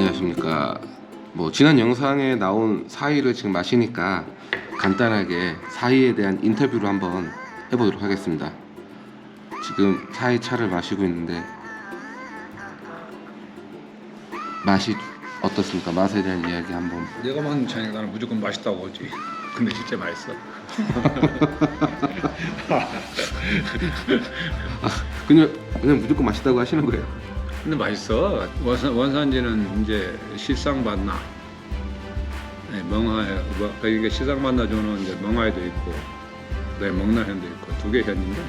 안녕하십니까. 뭐 지난 영상에 나온 사이를 지금 마시니까 간단하게 사이에 대한 인터뷰를 한번 해보도록 하겠습니다. 지금 사이 차를 마시고 있는데 맛이 어떻습니까? 맛에 대한 이야기 한번. 내가 만든 차니까 나는 무조건 맛있다고 하지. 근데 진짜 맛있어. 그냥 무조건 맛있다고 하시는 거예요? 근데 맛있어. 원산지는 이제 시상 만나, 네, 멍하에 그러니까 시상 만나 주는 이제 멍하에도 있고, 네, 먹나현도 있고 두 개 현인데,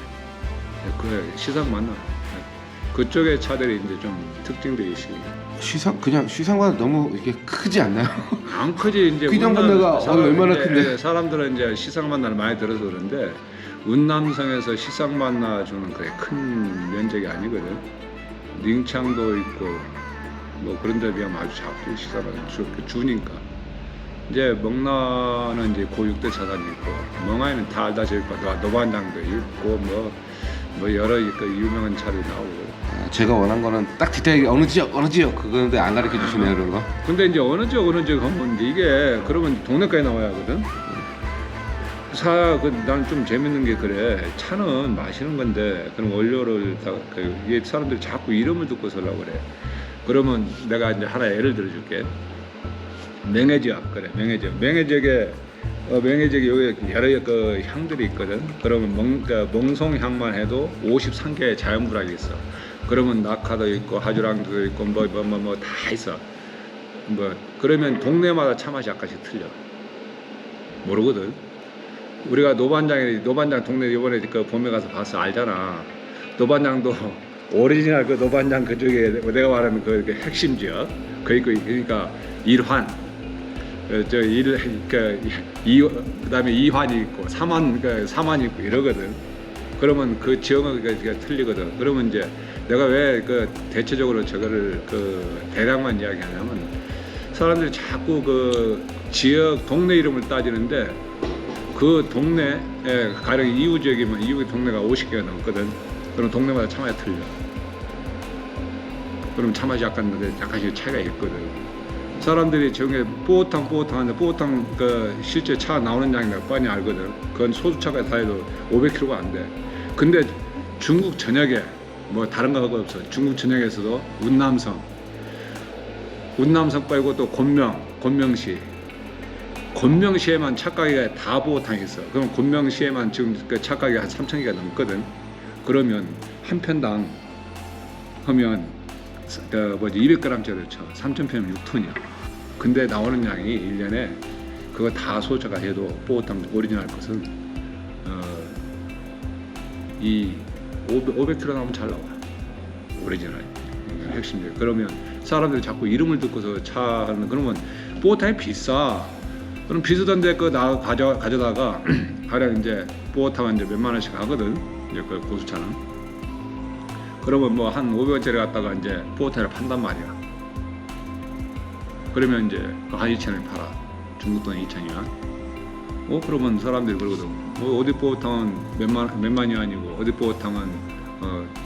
그 시상 만나 그쪽의 차들이 이제 좀 특징들이 있으니까. 그냥 시상보다 너무 이게 크지 않나요? 안 크지. 이제 시상 만나가 얼마나 큰데? 사람들은 이제 시상 만나를 많이 들어서 그런데 운남성에서 시상 만나 주는 그게 큰 면적이 아니거든. 닝창도 있고 뭐 그런 데 비하면 아주 작고 시상 만나 주니까. 이제 멍나는 이제 고6대 차산이 있고, 멍하에는 다 알다시피 노반장도 있고 뭐 여러 그 유명한 차들이 나오고. 제가 원한 거는 딱 디테일 어느 지역 그건데 안 가르쳐 주시네요. 그런 거. 근데 이제 어느 지역 하면 이제 이게 그러면 동네까지 나와야 하거든. 난 좀 재밌는 게 그래. 차는 마시는 건데 그럼 원료를 이게 사람들이 자꾸 이름을 듣고 쓰려고 그래. 그러면 내가 이제 하나 예를 들어줄게. 맹해지역. 그래, 맹해지역. 맹해지역에 여기 여러 그 향들이 있거든. 그러면 멍송향만 해도 53개의 자연불학이 있어. 그러면 낙하도 있고 하주랑도 있고 뭐 다 있어. 그러면 동네마다 차 맛이 약간씩 틀려. 모르거든. 우리가 노반장 동네 이번에 그 봄에 가서 봤어. 알잖아. 노반장도 오리지널 그 노반장 그쪽에 내가 말하는 그 핵심 지역 그 있고, 그러니까 일환, 그다음에 이환이 있고 사만이 있고 이러거든. 그러면 그 지역은 틀리거든. 그러면 이제 내가 왜 그 대체적으로 저거를 그 대략만 이야기하냐면, 사람들이 자꾸 그 지역 동네 이름을 따지는데 그 동네에 가령 이웃 지역이면 이웃 동네가 50개가 넘거든. 그럼 동네마다 차 맛이 틀려. 그럼 차 맛이 약간씩 차이가 있거든. 사람들이 저게 뽀탕 하는데 뽀탕 그 실제 차 나오는 양이 몇 번이 알거든. 그건 소주차가 다 해도 500km가 안 돼. 근데 중국 전역에 뭐 다른 거 하고 없어. 중국 전역에서도 운남성 빼고 또 곤명시에만 차가기가 다 보호탕이 있어. 그럼 곤명시에만 지금 그 차가기가 한 3,000개가 넘거든. 그러면 한 편당 하면 200g짜리 쳐 3,000편이면 6톤이야. 근데 나오는 양이 1년에 그거 다 소주가 해도 보호탕 오리지널 것은 이 500kg 나오면 잘 나와. 오리지널 핵심이에요. 그러면 사람들이 자꾸 이름을 듣고서 차 하는, 그러면 보호탕이 비싸. 그럼 비싸던데 가져다가 가령 이제 보호탕은 이제 몇만 원씩 하거든. 이제 그 고수차는. 그러면 뭐 한 500원짜리 갖다가 이제 보호탕을 판단 말이야. 그러면 이제 한 2,000원에 팔아. 중국 돈 2,000이야. 그러면 사람들이 그러거든. 어디 보호탕은 몇만이 아니고 어디 보호탕은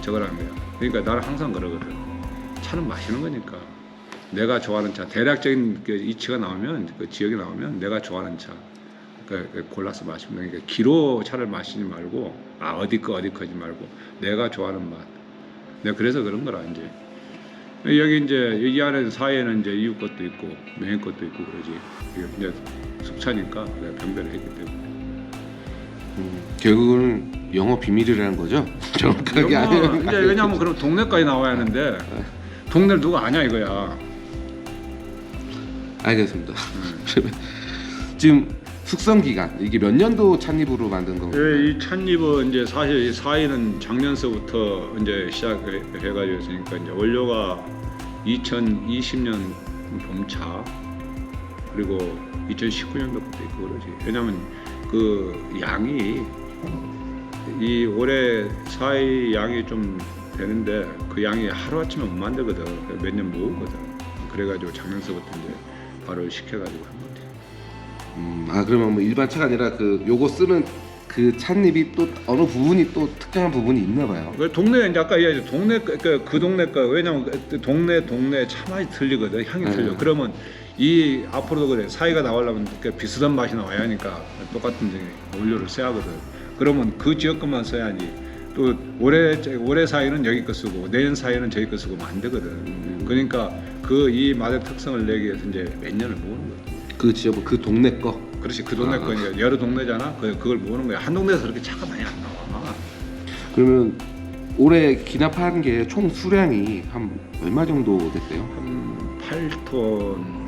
저거라는 거야. 그러니까 나는 항상 그러거든. 차는 마시는 거니까. 내가 좋아하는 차, 대략적인 그 이치가 나오면, 그 지역이 나오면 내가 좋아하는 차 골라서 마시면 되니까. 기로 차를 마시지 말고, 어디 거지 말고 내가 좋아하는 맛. 내가 그래서 그런 거라. 이제 여기 이제 이 안에 사이에는 이제 이웃 것도 있고 명예 것도 있고 그러지. 이제 숙차니까 내가 변별을 했기 때문에. 결국은 영업 비밀이라는 거죠? 정확하게 아니면 이제 왜냐면 그럼 동네까지 나와야 하는데 동네를 누가 아냐 이거야. 알겠습니다. 지금 숙성 기간 이게 몇 년도 찻잎으로 만든 건가요? 이 찻잎은 이제 사실 이 사이는 작년서부터 이제 시작해가지고 있으니까 이제 원료가 2020년 봄차 그리고 2019년도부터 있고 그러지. 왜냐면 그 양이 이 올해 사이 양이 좀 되는데 그 양이 하루아침에 못 만들거든. 몇 년 모으거든. 그래가지고 작년서부터 이제 바로 시켜가지고 한 건데. 그러면 뭐 일반 차가 아니라 그 요거 쓰는 그 찻잎이 또 어느 부분이 또 특정한 부분이 있나 봐요. 그 동네 이제 아까 이야기 동네 그 동네 거 왜냐면 그 동네 차맛이 틀리거든 향이 틀려. 그러면 이 앞으로도 그래 사이가 나오려면 그 비슷한 맛이 나와야 하니까 똑같은 원료를 써야 하거든. 그러면 그 지역 것만 써야지. 또 올해 사이는 여기 거 쓰고 내년 사이는 저기 거 쓰고 안 되거든. 그러니까 그 이 맛의 특성을 내기 위해서 이제 몇 년을 모으는 거야. 그 지역 그 동네 거. 그렇지 그 동네 거 이제 여러 동네잖아. 그걸 모으는 거야. 한 동네에서 그렇게 차가 많이 안 나와. 그러면 올해 기납한 게 총 수량이 한 얼마 정도 됐어요? 한 8톤.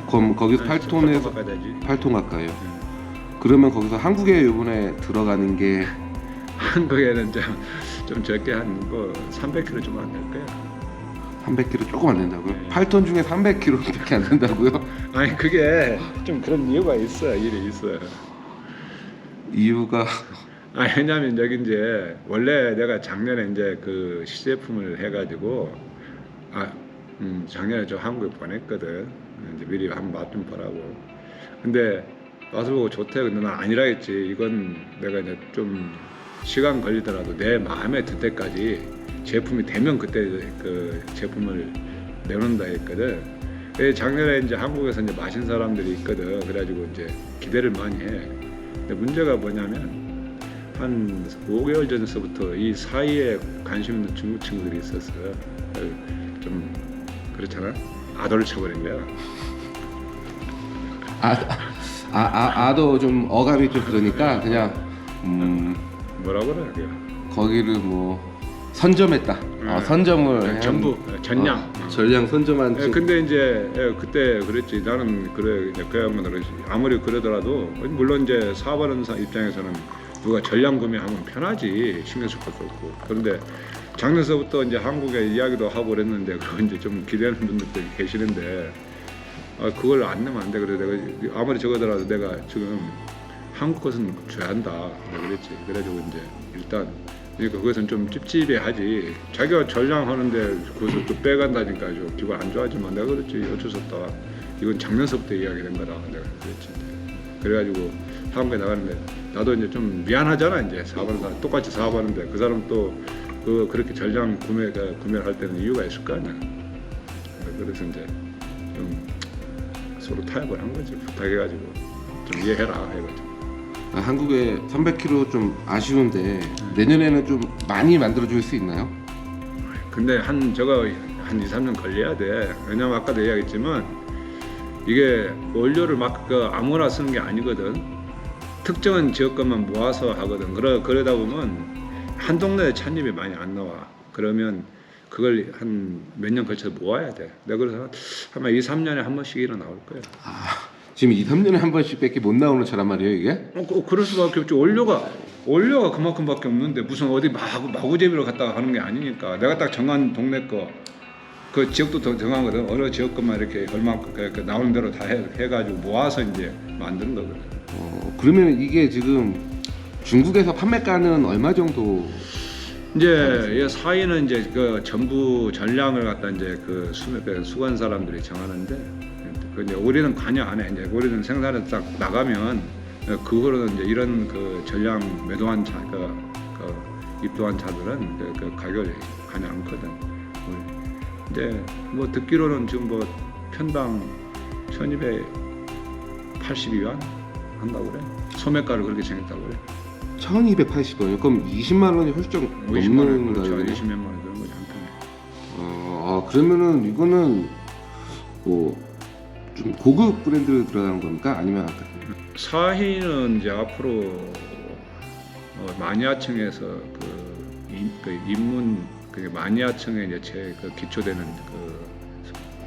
그럼 거기서 아니, 8톤에서 가까이 되지. 8톤 가까이요. 그러면 거기서 한국에 이번에 들어가는 게 한국에는 좀 적게 한 뭐 300kg 좀 안 될 거야. 300kg 조금 안 된다고요? 네. 8톤 중에 300kg밖에 안 된다고요? 아니 그게 좀 그런 이유가 있어. 일이 있어. 이유가 아 왜냐면 여기 이제 원래 내가 작년에 이제 그 시제품을 해가지고 작년에 저 한국에 보냈거든. 이제 미리 한번 맛 좀 보라고. 근데 맛을 보고 좋대. 근데 난 아니라 했지. 이건 내가 이제 좀 시간 걸리더라도 내 마음에 들 때까지 제품이 되면 그때 그 제품을 내놓는다 했거든. 작년에 이제 한국에서 이제 마신 사람들이 있거든. 그래가지고 이제 기대를 많이 해. 근데 문제가 뭐냐면 한 5개월 전서부터 이 사이에 관심 있는 중국 친구들이 있었어. 좀 그렇잖아. 아도를 쳐버린 거야. 아도 좀 어감이 좀 그러니까 그냥 뭐라고 그래? 그게? 거기를 뭐 선점했다. 선점을 전부 전량. 전량 선점한. 근데 이제 그때 그랬지. 나는 그래 그야말로 그랬지. 아무리 그러더라도 물론 이제 사업하는 입장에서는 누가 전량 구매하면 편하지. 신경 쓸 것도 없고. 그런데 작년서부터 이제 한국에 이야기도 하고 그랬는데 그리고 이제 좀 기대하는 분들도 계시는데 그걸 안 내면 안 돼. 그래 내가 아무리 저거더라도 내가 지금 한국 것은 줘야 한다. 내가 그랬지. 그래가지고 이제 일단 그러니까 그것은 좀 찝찝해하지. 자기가 전량하는데 그것을 또 빼간다니까 좀 기분 안 좋아하지만 내가 그랬지. 어쩔 수 없다. 이건 작년서부터 이야기된 거다. 내가 그랬지. 그래가지고 한국에 나가는데 나도 이제 좀 미안하잖아. 이제 사업하는 사람 똑같이 사업하는데 그 사람 또 그렇게 전량 구매를 할 때는 이유가 있을 거 아니야. 그래서 이제 좀 서로 타협을 한 거지. 부탁해가지고 좀 이해해라 해가지고. 한국에 300kg 좀 아쉬운데 내년에는 좀 많이 만들어줄 수 있나요? 근데 저거 한 2, 3년 걸려야 돼. 왜냐면 아까도 이야기했지만 이게 원료를 막 아무나 쓰는 게 아니거든. 특정한 지역 것만 모아서 하거든. 그러다 보면 한 동네에 찻잎이 많이 안 나와. 그러면 그걸 한 몇 년 걸쳐서 모아야 돼. 내가 그래서 아마 2, 3년에 한 번씩 일어나올 거야. 지금 2, 3년에 한 번씩밖에 못 나오는 차란 말이에요 이게? 그럴 수밖에 없죠. 원료가 그만큼밖에 없는데 무슨 어디 마구제비로 갔다가 하는 게 아니니까. 내가 딱 정한 동네 거 그 지역도 더 정하거든. 어느 지역 것만 이렇게 얼마 나오는 대로 다 해가지고 모아서 이제 만드는 거거든. 그러면 이게 지금 중국에서 판매가는 얼마 정도? 이제 사이는 이제 그 전부 전량을 갖다 이제 그 수건 사람들이 정하는데 그 이제 우리는 관여 안 해. 이제 우리는 생산해서 딱 나가면 그거로는 이제 이런 그 전량 매도한 차, 입도한 차들은 그 가격을 관여 않거든. 근데 뭐 듣기로는 지금 뭐 편당 1282yuan 한다고 그래. 소매가를 그렇게 정했다고 그래. 1280원이요? 그럼 20만 원이 훨씬 50만 원, 넘는 그렇죠. 거예요? 20몇만 원 그런 거지 한 편에. 그러면은 이거는 뭐 좀 고급 브랜드로 들어가는 겁니까? 아니면 사희는 이제 앞으로 마니아층에서 그 입문 마니아층에 이제 기초되는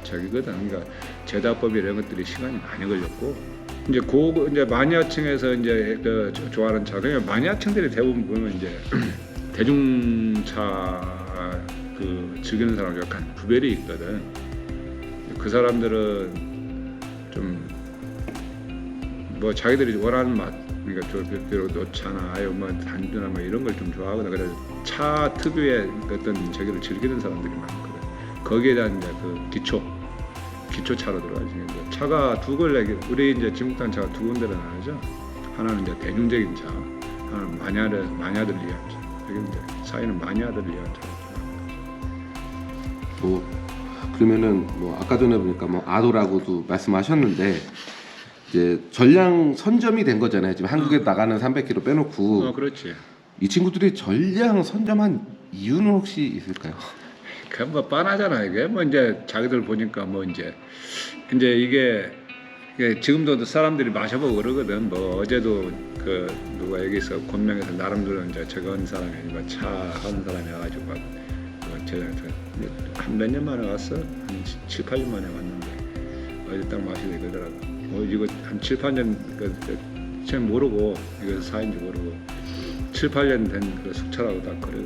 저기거든. 그러니까 제다법 이런 것들이 시간이 많이 걸렸고 이제 마니아층에서 이제 좋아하는 차. 그냥 마니아층들이 대부분 보면 이제 대중차 즐기는 사람 약간 구별이 있거든. 그 사람들은 좀 뭐 자기들이 원하는 맛, 그러니까 비록 녹차나 뭐 단주나 뭐 이런 걸 좀 좋아하거든. 그래서 차 특유의 어떤 저기를 즐기는 사람들이 많거든. 거기에 대한 이제 그 기초 차로 들어가지. 차가 두 걸레, 우리 이제 중국산 차가 두 군데로 나누죠. 하나는 이제 대중적인 차, 마녀들을 위한 차. 여기 이제 사회는 마녀들을 위한 차. 뭐 그러면은 뭐 아까 전에 보니까 뭐 아도라고도 말씀하셨는데 이제 전량 선점이 된 거잖아요. 지금 한국에 나가는 300km 빼놓고 그렇지. 이 친구들이 전량 선점한 이유는 혹시 있을까요? 그뭐 뻔하잖아 이게. 뭐 이제 자기들 보니까 뭐 이제 이게 지금도 사람들이 마셔보고 그러거든. 뭐 어제도 그 누가 여기서 권명에서 나름대로 이제 저거 하는 사람이 뭐 차 하는 사람이 와가지고 막 한 몇 년 만에 왔어? 한 7, 8년 만에 왔는데 어제 딱 마시고 이러더라고. 이거 한 7, 8년 처음 모르고 이거 사인지 모르고 7, 8년 된 그 숙차라고 딱 그래.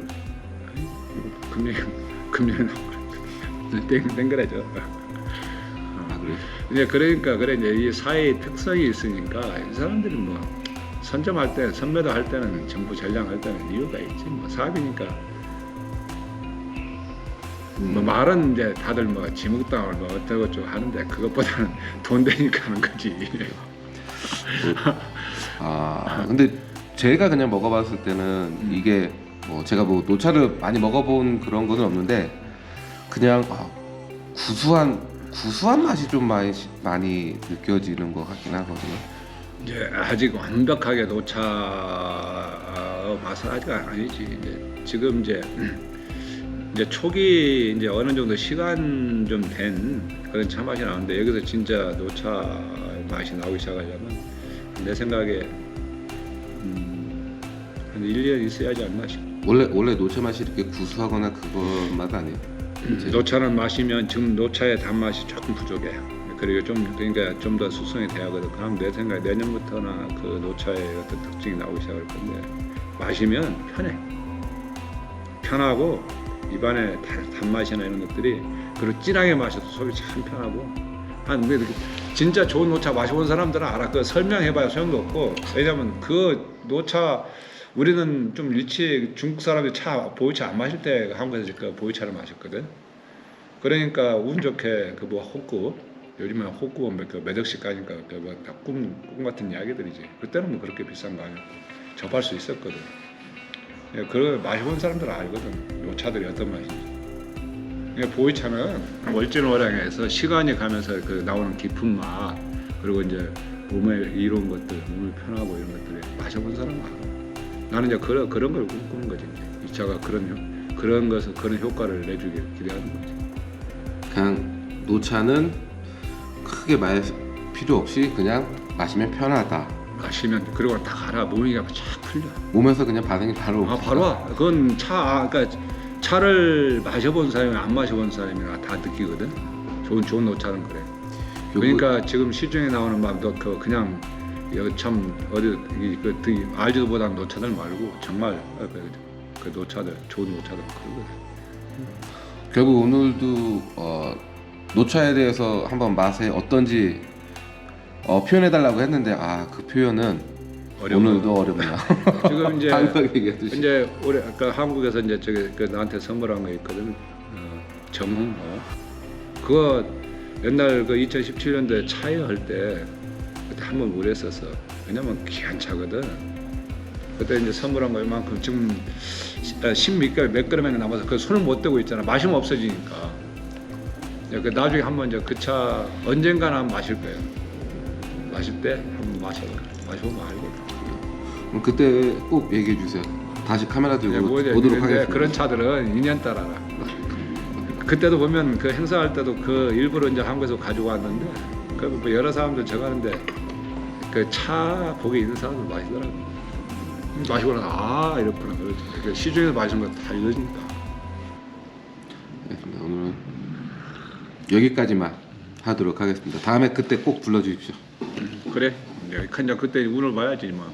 금년에 나오고 땡그래져. 아 그래요? 이제 그러니까 그래 이제 이 사회의 특성이 있으니까 이 사람들이 뭐 선점할 때 선매도 할 때는 전부 전량할 때는 이유가 있지. 뭐 사업이니까. 뭐 말은 이제 다들 뭐 지목당을 뭐 어쩌고 저쩌고 하는데 그것보다는 돈 되니까 하는 거지. 아 근데 제가 그냥 먹어봤을 때는 이게 뭐 제가 뭐 노차를 많이 먹어본 그런 거는 없는데 그냥 구수한 맛이 좀 많이 느껴지는 것 같긴 하거든요. 이제 아직 완벽하게 노차 맛은 아직 아니지. 지금 이제 초기 이제 어느 정도 시간 좀 된 그런 차 맛이 나오는데 여기서 진짜 노차 맛이 나오기 시작하려면 내 생각에 한 1년 있어야지 않나 싶어. 원래 노차 맛이 이렇게 구수하거나 그거 맛 아니에요? 노차는 마시면 지금 노차의 단맛이 조금 부족해. 그리고 그러니까 좀 더 숙성이 돼야 하거든. 그럼 내 생각에 내년부터나 그 노차의 어떤 특징이 나오기 시작할 건데 마시면 편하고 입안에 단맛이나 이런 것들이 그리고 진하게 마셔도 속이 참 편하고 근데 진짜 좋은 노차 마셔본 사람들은 알아. 그 설명해봐야 소용도 없고 왜냐면 그 노차 우리는 좀 일찍 중국 사람들이 보이차 안 마실 때 한국에서 그 보이차를 마셨거든. 그러니까 운 좋게 그 뭐 호구 요즘에 호구 몇 억씩 가니까 꿈 같은 이야기들이지. 그때는 뭐 그렇게 비싼 거 아니었고 접할 수 있었거든. 그걸 마셔본 사람들은 알거든. 노차들이 어떤 맛인지. 보이차는 월진월량에서 시간이 가면서 그 나오는 깊은 맛 그리고 이제 몸에 이로운 것들, 몸이 편하고 이런 것들이 마셔본 사람은 알아. 나는 이제 그런 걸 꿈꾸는 거지. 이 차가 그런 것을 그런 효과를 내주길 기대하는 거지. 그냥 노차는 크게 필요 없이 그냥 마시면 편하다. 마시면 그리고 딱 알아. 몸이 쫙 풀려. 몸에서 그냥 반응이 바로 바로 와. 그건 그러니까 차를 마셔본 사람이나 안 마셔본 사람이나 다 느끼거든. 좋은 노차는 그래. 그러니까 지금 시중에 나오는 막도 그냥 여기 참 어디 알지도 못한 노차들 말고 정말 그 노차들 좋은 노차들 그러거든. 결국 오늘도 노차에 대해서 한번 맛에 어떤지 표현해달라고 했는데 그 표현은 오늘도 어렵네요. 지금 이제 방금 얘기했듯이 이제 올해 아까 한국에서 이제 나한테 선물한 거 있거든. 정홍 그거 옛날 그 2017년도에 차에 할 때 그때 한번 우려했었어. 왜냐면 귀한 차거든. 그때 이제 선물한 거 이만큼 지금 10몇 그램이 남아서 그 손을 못 대고 있잖아. 마시면 없어지니까. 나중에 한번 이제 그 차 언젠가는 한번 마실 거예요. 마실 때 한번 마셔보면 알거든. 그럼 그때 꼭 얘기해 주세요. 다시 카메라 들고 보도록 하겠습니다. 그런 차들은 2년 따라 알아. 그때도 보면 그 행사할 때도 그 일부러 이제 한국에서 가지고 왔는데 그 뭐 여러 사람들 저가는데 그 차 복에 있는 사람들 마시더라고. 마시고 나서 이렇구나. 그 시중에서 마시는 거 다 이러니까. 알겠습니다. 오늘은 여기까지만 하도록 하겠습니다. 다음에 그때 꼭 불러주십시오. 그래. 그냥 그때 운을 봐야지 뭐.